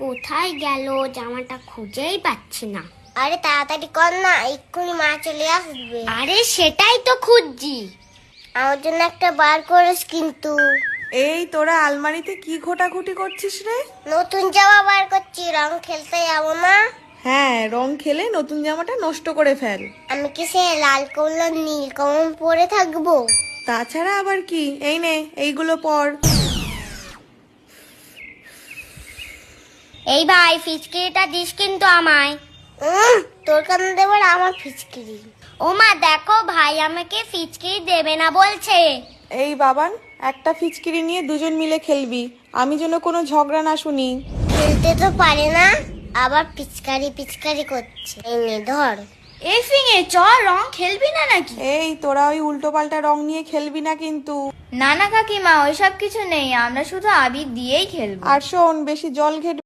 কোথায় গেল জামাটা খুঁজেই পাচ্ছি না। আরে তাড়াতাড়ি কর না, এক্ষুনি মা চলে আসবে। আরে সেটাই তো খুঁজছি। আমার জন্য একটা বার করিস কিন্তু। এই তোরা আলমারিতে কি ঘোটাঘুটি করছিস রে? নতুন জামা বার করছি, রং খেলতে যাবো না? হ্যাঁ, রং খেলে নতুন জামাটা নষ্ট করে ফেল। আমি কি সে লাল কমলা নীল কমল পরে থাকবো? তাছাড়া আবার কি, এই নে এইগুলো পর। এই ভাই ফিচকিরিটা দিস কিন্তু আমায়। তোর কানে দেবার আমার ফিচকিরি। ও মা দেখো ভাই আমাকে ফিচকিরি দেবে না বলছে। এই বাবান, একটা ফিচকিরি নিয়ে দুজন মিলে খেলবি, আমি যেন কোনো ঝগড়া না শুনি। খেলতে তো পারে না, আবার পিচকারি পিচকারি করছে। এই নে ধর। এই ফিঙে চ, রং খেলবি না নাকি? এই তোরা ওই উল্টো পাল্টা রং নিয়ে খেলবি না কিন্তু। না না কাকিমা, ওইসব কিছু নেই, আমরা শুধু আবির দিয়েই খেলবো। আর শোন, বেশি জল ঘেটে